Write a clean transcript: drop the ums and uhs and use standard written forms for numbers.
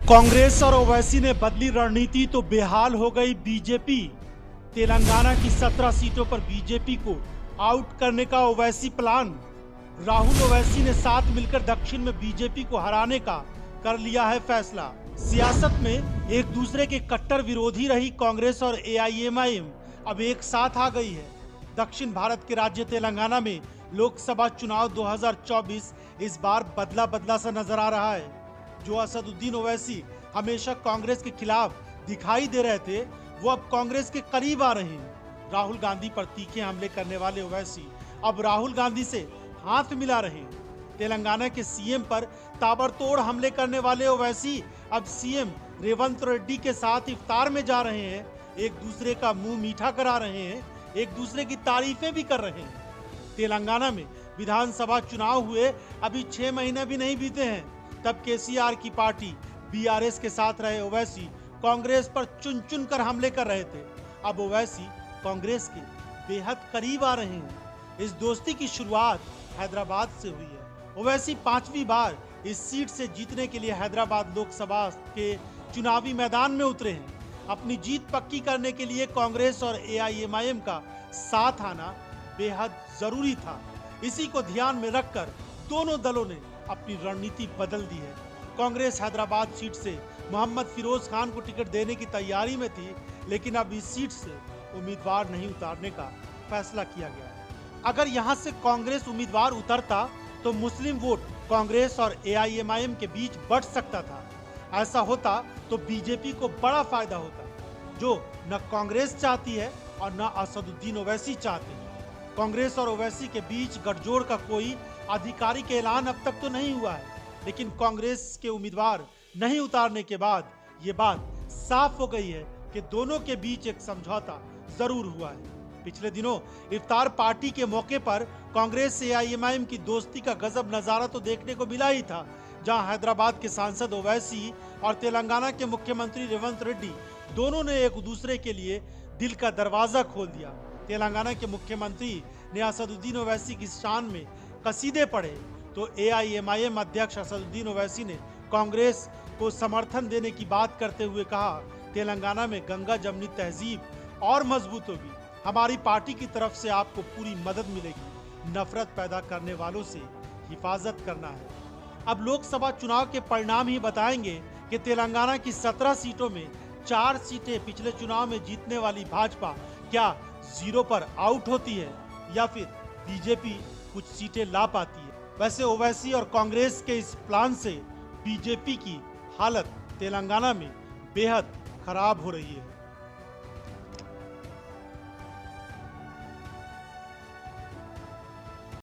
कांग्रेस और ओवैसी ने बदली रणनीति तो बेहाल हो गई बीजेपी। तेलंगाना की 17 सीटों पर बीजेपी को आउट करने का ओवैसी प्लान। राहुल ओवैसी ने साथ मिलकर दक्षिण में बीजेपी को हराने का कर लिया है फैसला। सियासत में एक दूसरे के कट्टर विरोधी रही कांग्रेस और एआईएमआईएम अब एक साथ आ गई है। दक्षिण भारत के राज्य तेलंगाना में लोकसभा चुनाव 2024 इस बार बदला बदला सा नजर आ रहा है। जो असदुद्दीन ओवैसी हमेशा कांग्रेस के खिलाफ दिखाई दे रहे थे, वो अब कांग्रेस के करीब आ रहे हैं। राहुल गांधी पर तीखे हमले करने वाले ओवैसी अब राहुल गांधी से हाथ मिला रहे हैं। तेलंगाना के सीएम पर ताबड़तोड़ हमले करने वाले ओवैसी अब सीएम रेवंत रेड्डी के साथ इफ्तार में जा रहे हैं, एक दूसरे का मुंह मीठा करा रहे हैं, एक दूसरे की तारीफें भी कर रहे हैं। तेलंगाना में विधानसभा चुनाव हुए अभी 6 महीने भी नहीं बीते हैं, तब केसीआर की पार्टी बीआरएस के साथ रहे ओवैसी कांग्रेस पर चुन चुन कर हमले कर रहे थे। अब ओवैसी कांग्रेस के बेहद करीब आ रहे हैं। इस दोस्ती की शुरुआत हैदराबाद से हुई है। ओवैसी 5वीं बार इस सीट से जीतने के लिए हैदराबाद लोकसभा के चुनावी मैदान में उतरे हैं। अपनी जीत पक्की करने के लिए कांग्रेस और एआईएमआईएम का साथ आना बेहद जरूरी था। इसी को ध्यान में रखकर दोनों दलों ने अपनी रणनीति बदल दी है। कांग्रेस हैदराबाद सीट से मोहम्मद फिरोज खान को टिकट देने की तैयारी में थी, लेकिन अब इस सीट से उम्मीदवार नहीं उतारने का फैसला किया गया है। अगर यहां से कांग्रेस उम्मीदवार उतरता तो मुस्लिम वोट कांग्रेस और एआईएमआईएम के बीच बढ़ सकता था। ऐसा होता तो बीजेपी को बड़ा फायदा होता, जो न कांग्रेस चाहती है और न असदुद्दीन ओवैसी चाहते हैं। कांग्रेस और ओवैसी के बीच गठजोड़ का कोई आधिकारिक ऐलान अब तक तो नहीं हुआ है, लेकिन कांग्रेस के उम्मीदवार नहीं उतारने के बाद ये बात साफ हो गई है कि दोनों के बीच एक समझौता जरूर हुआ है। पिछले दिनों इफ्तार पार्टी के मौके पर कांग्रेस से एआईएमआईएम की दोस्ती का गजब नजारा तो देखने को मिला ही था, जहां हैदराबाद के सांसद ओवैसी और तेलंगाना के मुख्यमंत्री रेवंत रेड्डी दोनों ने एक दूसरे के लिए दिल का दरवाजा खोल दिया। तेलंगाना के मुख्यमंत्री ने असदुद्दीन ओवैसी की शान में कसीदे पढ़े तो एआईएमआईएम अध्यक्ष असदुद्दीन ओवैसी ने कांग्रेस को समर्थन देने की बात करते हुए कहा, तेलंगाना में गंगा जमनी तहजीब और मजबूत होगी। हमारी पार्टी की तरफ से आपको पूरी मदद मिलेगी। नफरत पैदा करने वालों से हिफाजत करना है। अब लोकसभा चुनाव के परिणाम ही बताएंगे कि तेलंगाना की 17 सीटों में 4 सीटें पिछले चुनाव में जीतने वाली भाजपा क्या 0 पर आउट होती है या फिर बीजेपी कुछ सीटें ला पाती है। वैसे ओवैसी और कांग्रेस के इस प्लान से बीजेपी की हालत तेलंगाना में बेहद खराब हो रही है।